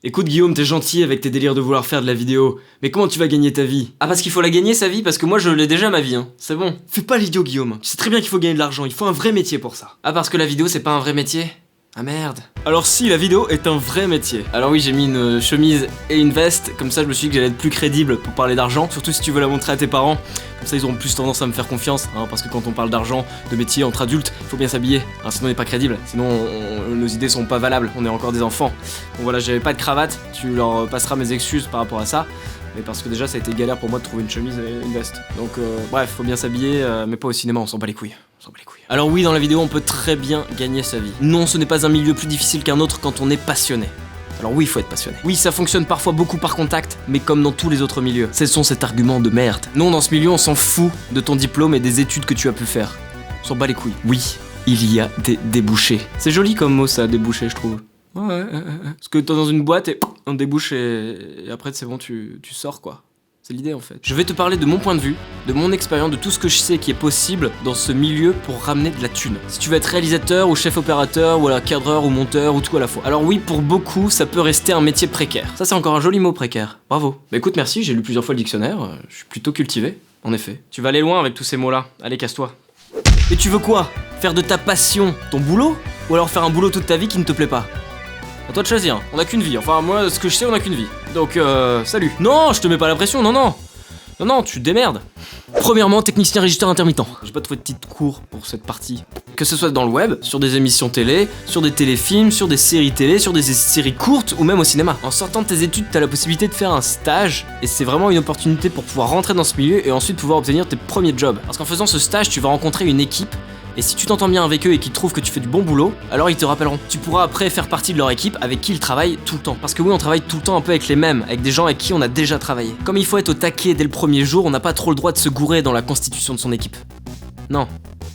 Écoute Guillaume, t'es gentil avec tes délires de vouloir faire de la vidéo, mais comment tu vas gagner ta vie? Ah parce qu'il faut la gagner sa vie, parce que moi je l'ai déjà ma vie, hein. C'est bon. Fais pas l'idiot Guillaume, tu sais très bien qu'il faut gagner de l'argent, il faut un vrai métier pour ça. Ah parce que la vidéo c'est pas un vrai métier? Ah merde. Alors si, la vidéo est un vrai métier. Alors oui, j'ai mis une chemise et une veste, comme ça je me suis dit que j'allais être plus crédible pour parler d'argent, surtout si tu veux la montrer à tes parents. Comme ça ils auront plus tendance à me faire confiance, hein, parce que quand on parle d'argent, de métier entre adultes, il faut bien s'habiller, hein, sinon on n'est pas crédible, sinon nos idées sont pas valables, on est encore des enfants. Donc voilà, j'avais pas de cravate, tu leur passeras mes excuses par rapport à ça. Mais parce que déjà ça a été galère pour moi de trouver une chemise et une veste. Donc bref, faut bien s'habiller, mais pas au cinéma, on s'en bat les couilles. Alors oui, dans la vidéo on peut très bien gagner sa vie. Non, ce n'est pas un milieu plus difficile qu'un autre quand on est passionné. Alors oui, il faut être passionné. Oui, ça fonctionne parfois beaucoup par contact, mais comme dans tous les autres milieux. Cessons cet argument de merde. Non, dans ce milieu on s'en fout de ton diplôme et des études que tu as pu faire. On s'en bat les couilles. Oui, il y a des débouchés. C'est joli comme mot ça, débouché je trouve. Ouais. Parce que t'es dans une boîte et on débouche et après c'est bon, tu sors quoi. C'est l'idée en fait. Je vais te parler de mon point de vue, de mon expérience, de tout ce que je sais qui est possible dans ce milieu pour ramener de la thune. Si tu veux être réalisateur ou chef opérateur ou alors cadreur ou monteur ou tout à la fois. Alors oui, pour beaucoup, ça peut rester un métier précaire. Ça c'est encore un joli mot, précaire. Bravo. Bah écoute, merci, j'ai lu plusieurs fois le dictionnaire, je suis plutôt cultivé, en effet. Tu vas aller loin avec tous ces mots-là. Allez, casse-toi. Et tu veux quoi? Faire de ta passion ton boulot? Ou alors faire un boulot toute ta vie qui ne te plaît pas? À toi de choisir, on a qu'une vie, enfin moi ce que je sais on a qu'une vie. Donc salut. Non, je te mets pas la pression, non, tu te démerdes. Premièrement, technicien régisseur intermittent. J'ai pas trouvé de titre court pour cette partie. Que ce soit dans le web, sur des émissions télé, sur des téléfilms, sur des séries télé, sur des séries courtes ou même au cinéma. En sortant de tes études, t'as la possibilité de faire un stage et c'est vraiment une opportunité pour pouvoir rentrer dans ce milieu et ensuite pouvoir obtenir tes premiers jobs. Parce qu'en faisant ce stage, tu vas rencontrer une équipe. Et si tu t'entends bien avec eux et qu'ils trouvent que tu fais du bon boulot, alors ils te rappelleront. Tu pourras après faire partie de leur équipe avec qui ils travaillent tout le temps. Parce que oui, on travaille tout le temps un peu avec les mêmes, avec des gens avec qui on a déjà travaillé. Comme il faut être au taquet dès le premier jour, on n'a pas trop le droit de se gourer dans la constitution de son équipe. Non,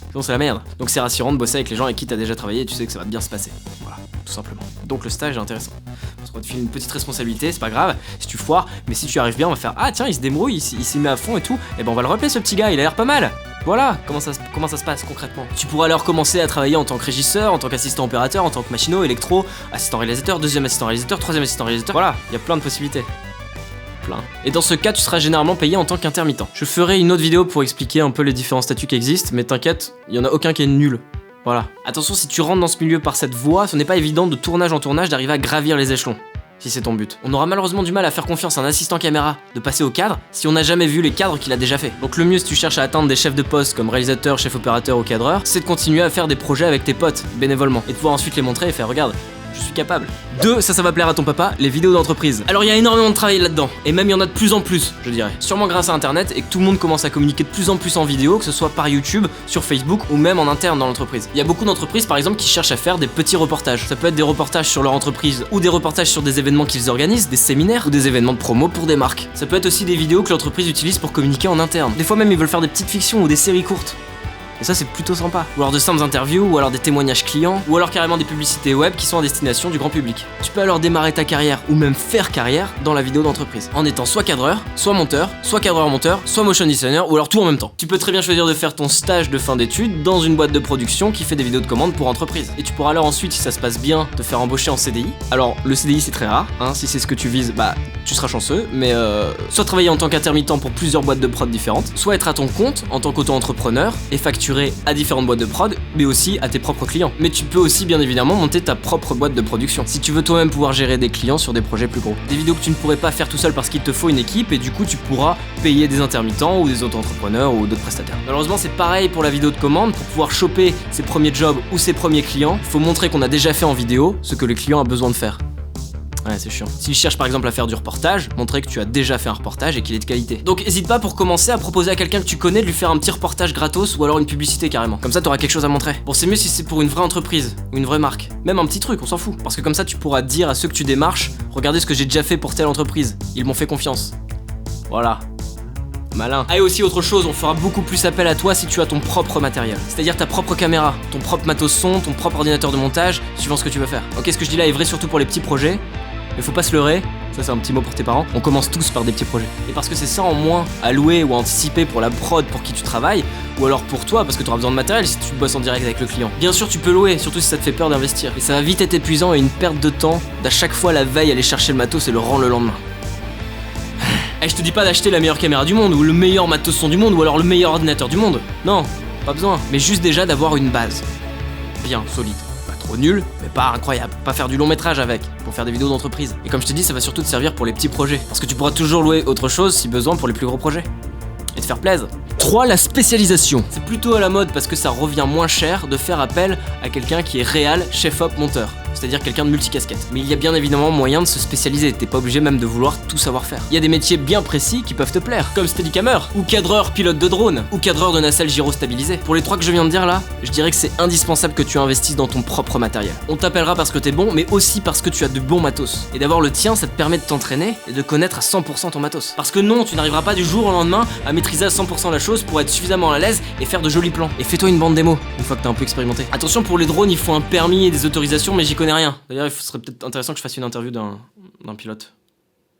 sinon c'est la merde. Donc c'est rassurant de bosser avec les gens avec qui t'as déjà travaillé et tu sais que ça va bien se passer. Voilà, tout simplement. Donc le stage est intéressant. Parce qu'on te file une petite responsabilité, c'est pas grave, si tu foires, mais si tu arrives bien, on va faire ah tiens, il se débrouille, il s'y met à fond et tout, et ben on va le rappeler ce petit gars, il a l'air pas mal. Voilà, comment ça se passe concrètement. Tu pourras alors commencer à travailler en tant que régisseur, en tant qu'assistant opérateur, en tant que machino, électro, assistant réalisateur, deuxième assistant réalisateur, troisième assistant réalisateur. Voilà, il y a plein de possibilités. Plein. Et dans ce cas, tu seras généralement payé en tant qu'intermittent. Je ferai une autre vidéo pour expliquer un peu les différents statuts qui existent, mais t'inquiète, il y en a aucun qui est nul. Voilà. Attention, si tu rentres dans ce milieu par cette voie, ce n'est pas évident de tournage en tournage d'arriver à gravir les échelons. Si c'est ton but. On aura malheureusement du mal à faire confiance à un assistant caméra de passer au cadre si on n'a jamais vu les cadres qu'il a déjà fait. Donc le mieux si tu cherches à atteindre des chefs de poste comme réalisateur, chef opérateur ou cadreur, c'est de continuer à faire des projets avec tes potes, bénévolement, et de pouvoir ensuite les montrer et faire regarde, je suis capable. 2, ça va plaire à ton papa, les vidéos d'entreprise. Alors il y a énormément de travail là-dedans, et même il y en a de plus en plus, je dirais. Sûrement grâce à internet et que tout le monde commence à communiquer de plus en plus en vidéo, que ce soit par YouTube, sur Facebook ou même en interne dans l'entreprise. Il y a beaucoup d'entreprises par exemple qui cherchent à faire des petits reportages. Ça peut être des reportages sur leur entreprise ou des reportages sur des événements qu'ils organisent, des séminaires ou des événements de promo pour des marques. Ça peut être aussi des vidéos que l'entreprise utilise pour communiquer en interne. Des fois même ils veulent faire des petites fictions ou des séries courtes. Et ça c'est plutôt sympa. Ou alors de simples interviews, ou alors des témoignages clients, ou alors carrément des publicités web qui sont à destination du grand public. Tu peux alors démarrer ta carrière, ou même faire carrière, dans la vidéo d'entreprise, en étant soit cadreur, soit monteur, soit cadreur-monteur, soit motion designer, ou alors tout en même temps. Tu peux très bien choisir de faire ton stage de fin d'études dans une boîte de production qui fait des vidéos de commande pour entreprise. Et tu pourras alors ensuite, si ça se passe bien, te faire embaucher en CDI. Alors le CDI c'est très rare, hein, si c'est ce que tu vises, bah tu seras chanceux, mais soit travailler en tant qu'intermittent pour plusieurs boîtes de prod différentes, soit être à ton compte en tant qu'auto-entrepreneur et facturer à différentes boîtes de prod, mais aussi à tes propres clients. Mais tu peux aussi bien évidemment monter ta propre boîte de production, si tu veux toi-même pouvoir gérer des clients sur des projets plus gros. Des vidéos que tu ne pourrais pas faire tout seul parce qu'il te faut une équipe, et du coup tu pourras payer des intermittents ou des auto-entrepreneurs ou d'autres prestataires. Malheureusement c'est pareil pour la vidéo de commande, pour pouvoir choper ses premiers jobs ou ses premiers clients, il faut montrer qu'on a déjà fait en vidéo ce que le client a besoin de faire. Ouais, c'est chiant. S'il cherche par exemple à faire du reportage, montrer que tu as déjà fait un reportage et qu'il est de qualité. Donc hésite pas pour commencer à proposer à quelqu'un que tu connais de lui faire un petit reportage gratos ou alors une publicité carrément. Comme ça t'auras quelque chose à montrer. Bon, c'est mieux si c'est pour une vraie entreprise ou une vraie marque. Même un petit truc, on s'en fout. Parce que comme ça tu pourras dire à ceux que tu démarches, regardez ce que j'ai déjà fait pour telle entreprise. Ils m'ont fait confiance. Voilà. Malin. Ah, et aussi autre chose, on fera beaucoup plus appel à toi si tu as ton propre matériel. C'est-à-dire ta propre caméra, ton propre matos son, ton propre ordinateur de montage, suivant ce que tu veux faire. Ok, ce que je dis là est vrai surtout pour les petits projets. Mais faut pas se leurrer, Ça c'est un petit mot pour tes parents. On commence tous par des petits projets. Et parce que c'est ça en moins à louer ou à anticiper pour la prod pour qui tu travailles, ou alors pour toi parce que tu auras besoin de matériel si tu bosses en direct avec le client. Bien sûr tu peux louer, surtout si ça te fait peur d'investir. Mais ça va vite être épuisant et une perte de temps d'à chaque fois la veille aller chercher le matos et le rendre le lendemain. Et je te dis pas d'acheter la meilleure caméra du monde, ou le meilleur matos son du monde, ou alors le meilleur ordinateur du monde. Non, pas besoin. Mais juste déjà d'avoir une base. Bien, solide. Pas trop nul, mais pas incroyable. Pas faire du long métrage avec, pour faire des vidéos d'entreprise. Et comme je te dis, ça va surtout te servir pour les petits projets. Parce que tu pourras toujours louer autre chose si besoin pour les plus gros projets. Et te faire plaisir. 3. La spécialisation. C'est plutôt à la mode parce que ça revient moins cher de faire appel à quelqu'un qui est réal, chef-op, monteur. C'est-à-dire quelqu'un de multicasquette. Mais il y a bien évidemment moyen de se spécialiser, t'es pas obligé même de vouloir tout savoir faire. Il y a des métiers bien précis qui peuvent te plaire, comme steadicammer, ou cadreur pilote de drone, ou cadreur de nacelle gyrostabilisée. Pour les 3 que je viens de dire là, je dirais que c'est indispensable que tu investisses dans ton propre matériel. On t'appellera parce que t'es bon, mais aussi parce que tu as de bons matos. Et d'avoir le tien, ça te permet de t'entraîner et de connaître à 100% ton matos. Parce que non, tu n'arriveras pas du jour au lendemain à maîtriser à 100% la chose pour être suffisamment à l'aise et faire de jolis plans. Et fais-toi une bande démo, une fois que t'as un peu expérimenté. Attention, pour les drones, il faut un permis et des autorisations, mais j'y connais rien. D'ailleurs, il serait peut-être intéressant que je fasse une interview d'un pilote.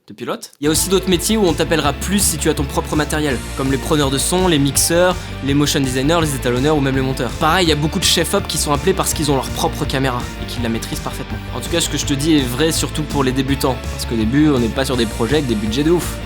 De pilote. Il y a aussi d'autres métiers où on t'appellera plus si tu as ton propre matériel, comme les preneurs de son, les mixeurs, les motion designers, les étalonneurs ou même les monteurs. Pareil, il y a beaucoup de chefs-op qui sont appelés parce qu'ils ont leur propre caméra et qu'ils la maîtrisent parfaitement. En tout cas, ce que je te dis est vrai surtout pour les débutants, parce qu'au début, on n'est pas sur des projets avec des budgets de ouf.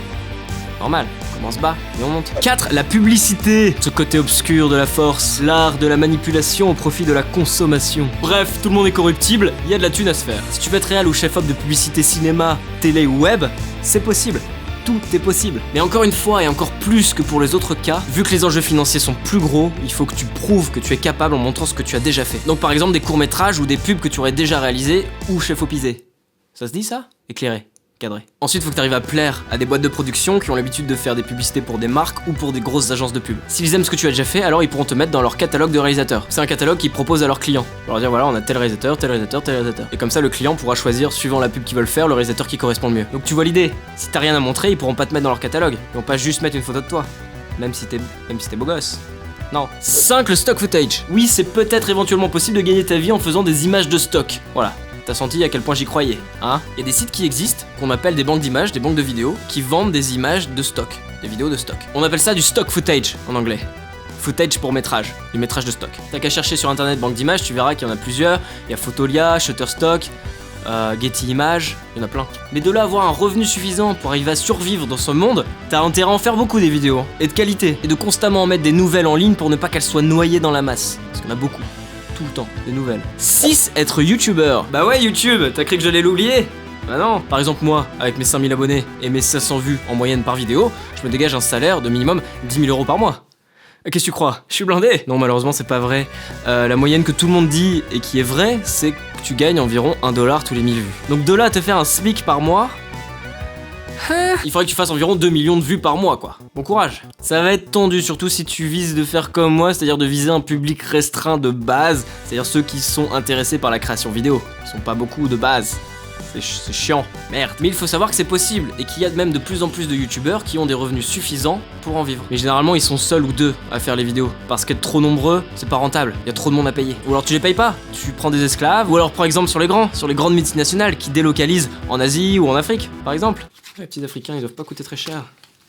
Normal, on commence bas et on monte. 4. La publicité. Ce côté obscur de la force, l'art de la manipulation au profit de la consommation. Bref, tout le monde est corruptible, il y a de la thune à se faire. Si tu veux être réal ou chef-op de publicité cinéma, télé ou web, c'est possible. Tout est possible. Mais encore une fois, et encore plus que pour les autres cas, vu que les enjeux financiers sont plus gros, il faut que tu prouves que tu es capable en montrant ce que tu as déjà fait. Donc par exemple des courts-métrages ou des pubs que tu aurais déjà réalisés ou chef-opisé. Ça se dit ça? Éclairé. Cadré. Ensuite, il faut que tu arrives à plaire à des boîtes de production qui ont l'habitude de faire des publicités pour des marques ou pour des grosses agences de pub. S'ils aiment ce que tu as déjà fait, alors ils pourront te mettre dans leur catalogue de réalisateurs. C'est un catalogue qu'ils proposent à leurs clients. Pour leur dire voilà, on a tel réalisateur, tel réalisateur, tel réalisateur. Et comme ça, le client pourra choisir, suivant la pub qu'ils veulent faire, le réalisateur qui correspond le mieux. Donc tu vois l'idée. Si t'as rien à montrer, ils pourront pas te mettre dans leur catalogue. Ils vont pas juste mettre une photo de toi. Même si t'es beau gosse. Non. 5. Le stock footage. Oui, c'est peut-être éventuellement possible de gagner ta vie en faisant des images de stock. Voilà. T'as senti à quel point j'y croyais, hein? Il y a des sites qui existent, qu'on appelle des banques d'images, des banques de vidéos, qui vendent des images de stock, des vidéos de stock. On appelle ça du stock footage en anglais. Footage pour métrage, du métrage de stock. T'as qu'à chercher sur internet banque d'images, tu verras qu'il y en a plusieurs. Il y a Photolia, Shutterstock, Getty Images, il y en a plein. Mais de là avoir un revenu suffisant pour arriver à survivre dans ce monde, t'as intérêt à en faire beaucoup des vidéos, et de qualité, et de constamment en mettre des nouvelles en ligne pour ne pas qu'elles soient noyées dans la masse. Parce qu'il y en a beaucoup. Tout le temps, des nouvelles. 6. Être youtubeur. Bah ouais, YouTube, t'as cru que j'allais l'oublier? Bah non. Par exemple, moi, avec mes 5000 abonnés et mes 500 vues en moyenne par vidéo, je me dégage un salaire de minimum 10 000 euros par mois. Qu'est-ce que tu crois? Je suis blindé? Non, malheureusement, c'est pas vrai. La moyenne que tout le monde dit et qui est vraie, c'est que tu gagnes environ 1 $ tous les 1000 vues. Donc de là à te faire un SMIC par mois, il faudrait que tu fasses environ 2 millions de vues par mois, quoi. Bon courage. Ça va être tendu, surtout si tu vises de faire comme moi, c'est-à-dire de viser un public restreint de base, c'est-à-dire ceux qui sont intéressés par la création vidéo. Ils sont pas beaucoup de base. C'est chiant, merde. Mais il faut savoir que c'est possible, et qu'il y a même de plus en plus de youtubeurs qui ont des revenus suffisants pour en vivre. Mais généralement, ils sont seuls ou deux à faire les vidéos, parce qu'être trop nombreux, c'est pas rentable, il y a trop de monde à payer. Ou alors tu les payes pas, tu prends des esclaves, ou alors par exemple sur les grandes multinationales qui délocalisent en Asie ou en Afrique, par exemple. Les petits Africains, ils doivent pas coûter très cher.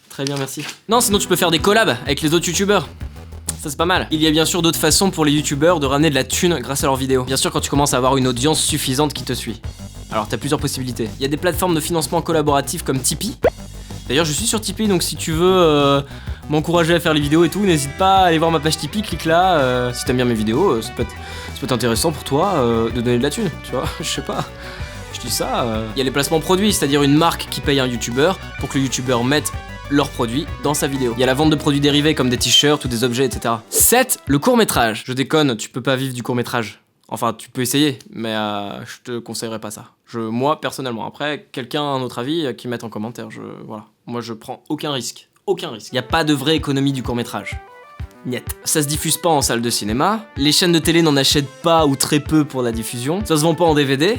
Très bien, merci. Non, sinon tu peux faire des collabs avec les autres youtubeurs. Ça c'est pas mal. Il y a bien sûr d'autres façons pour les youtubeurs de ramener de la thune grâce à leurs vidéos. Bien sûr quand tu commences à avoir une audience suffisante qui te suit. Alors t'as plusieurs possibilités. Il y a des plateformes de financement collaboratif comme Tipeee. D'ailleurs je suis sur Tipeee, donc si tu veux m'encourager à faire les vidéos et tout, n'hésite pas à aller voir ma page Tipeee, clique là. Si t'aimes bien mes vidéos, ça peut être intéressant pour toi de donner de la thune, tu vois, je sais pas. Je dis ça. Il y a les placements produits, c'est-à-dire une marque qui paye un youtubeur pour que le youtubeur mette leurs produits dans sa vidéo. Il y a la vente de produits dérivés comme des t-shirts ou des objets, etc. 7. Le court-métrage. Je déconne, tu peux pas vivre du court-métrage. Enfin, tu peux essayer, mais je te conseillerais pas ça. Moi, personnellement. Après, quelqu'un a un autre avis, qui mette en commentaire. Voilà. Moi, je prends aucun risque. Aucun risque. Y a pas de vraie économie du court-métrage. Niet. Ça se diffuse pas en salle de cinéma. Les chaînes de télé n'en achètent pas ou très peu pour la diffusion. Ça se vend pas en DVD.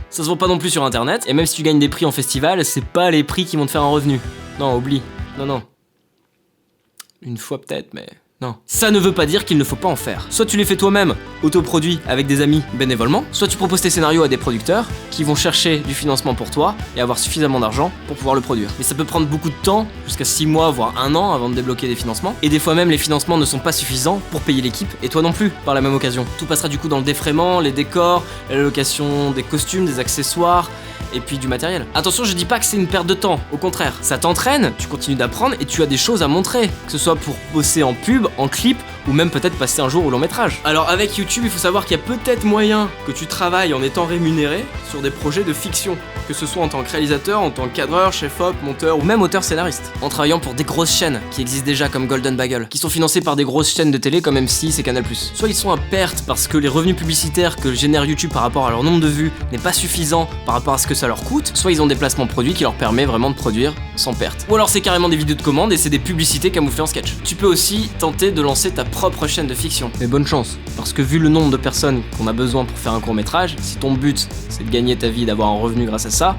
Ça se vend pas non plus sur internet. Et même si tu gagnes des prix en festival, c'est pas les prix qui vont te faire un revenu. Non, oublie. Non. Une fois peut-être, mais Non. Ça ne veut pas dire qu'il ne faut pas en faire. Soit tu les fais toi-même, autoproduit avec des amis bénévolement, soit tu proposes tes scénarios à des producteurs qui vont chercher du financement pour toi et avoir suffisamment d'argent pour pouvoir le produire. Mais ça peut prendre beaucoup de temps, jusqu'à 6 mois voire 1 an avant de débloquer des financements. Et des fois même les financements ne sont pas suffisants pour payer l'équipe et toi non plus par la même occasion. Tout passera du coup dans le défraiement, les décors, la location des costumes, des accessoires et puis du matériel. Attention, je dis pas que c'est une perte de temps, au contraire. Ça t'entraîne, tu continues d'apprendre et tu as des choses à montrer. Que ce soit pour bosser en pub, en clip ou même peut-être passer un jour au long métrage. Alors avec YouTube, il faut savoir qu'il y a peut-être moyen que tu travailles en étant rémunéré sur des projets de fiction. Que ce soit en tant que réalisateur, en tant que cadreur, chef-op, monteur ou même auteur-scénariste. En travaillant pour des grosses chaînes qui existent déjà comme Golden Bagel, qui sont financées par des grosses chaînes de télé comme M6 et Canal+. Soit ils sont à perte parce que les revenus publicitaires que génère YouTube par rapport à leur nombre de vues n'est pas suffisant par rapport à ce que ça leur coûte, soit ils ont des placements de produits qui leur permet vraiment de produire sans perte. Ou alors c'est carrément des vidéos de commande et c'est des publicités camouflées en sketch. Tu peux aussi tenter de lancer ta propre chaîne de fiction. Mais bonne chance, parce que vu le nombre de personnes qu'on a besoin pour faire un court-métrage, si ton but c'est de gagner ta vie, d'avoir un revenu grâce à ça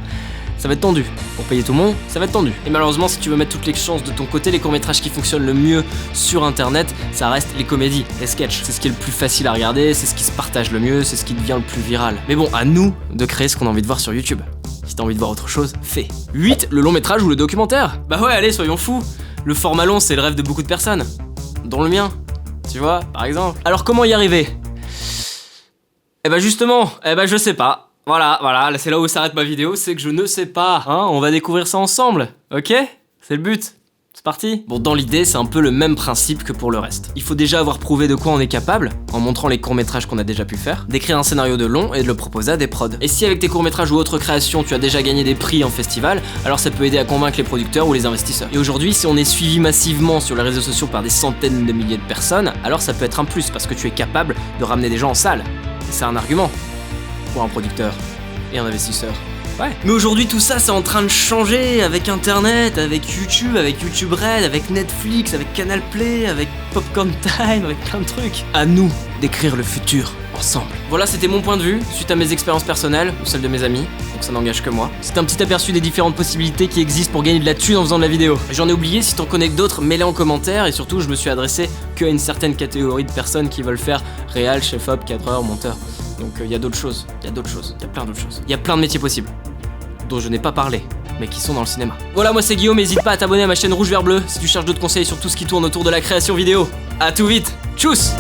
va être tendu. Pour payer tout le monde, ça va être tendu. Et malheureusement, si tu veux mettre toutes les chances de ton côté, les courts-métrages qui fonctionnent le mieux sur internet, ça reste les comédies, les sketchs. C'est ce qui est le plus facile à regarder, c'est ce qui se partage le mieux, c'est ce qui devient le plus viral. Mais bon, à nous de créer ce qu'on a envie de voir sur YouTube. Si t'as envie de voir autre chose, fais. 8. Le long métrage ou le documentaire. Bah ouais, allez, soyons fous. Le format long, c'est le rêve de beaucoup de personnes. Dont le mien. Tu vois, par exemple. Alors comment y arriver? Eh bah justement, je sais pas. Voilà, c'est là où s'arrête ma vidéo, c'est que je ne sais pas. Hein, on va découvrir ça ensemble, ok? C'est le but. C'est parti? Bon, dans l'idée, c'est un peu le même principe que pour le reste. Il faut déjà avoir prouvé de quoi on est capable, en montrant les courts-métrages qu'on a déjà pu faire, d'écrire un scénario de long et de le proposer à des prods. Et si avec tes courts-métrages ou autres créations, tu as déjà gagné des prix en festival, alors ça peut aider à convaincre les producteurs ou les investisseurs. Et aujourd'hui, si on est suivi massivement sur les réseaux sociaux par des centaines de milliers de personnes, alors ça peut être un plus, parce que tu es capable de ramener des gens en salle. Et c'est un argument pour un producteur et un investisseur. Ouais. Mais aujourd'hui tout ça c'est en train de changer avec internet, avec YouTube, avec YouTube Red, avec Netflix, avec Canal Play, avec Popcorn Time, avec plein de trucs. À nous d'écrire le futur ensemble. Voilà, c'était mon point de vue suite à mes expériences personnelles ou celles de mes amis, donc ça n'engage que moi. C'était un petit aperçu des différentes possibilités qui existent pour gagner de la thune en faisant de la vidéo. J'en ai oublié, si t'en connais d'autres, mets-les en commentaire et surtout je me suis adressé qu'à une certaine catégorie de personnes qui veulent faire réal, chef-op, cadreur, monteur. Donc il y a d'autres choses, il y a plein d'autres choses. Il y a plein de métiers possibles, dont je n'ai pas parlé, mais qui sont dans le cinéma. Voilà, moi c'est Guillaume, n'hésite pas à t'abonner à ma chaîne rouge vert bleu si tu cherches d'autres conseils sur tout ce qui tourne autour de la création vidéo. À tout vite, tchuss!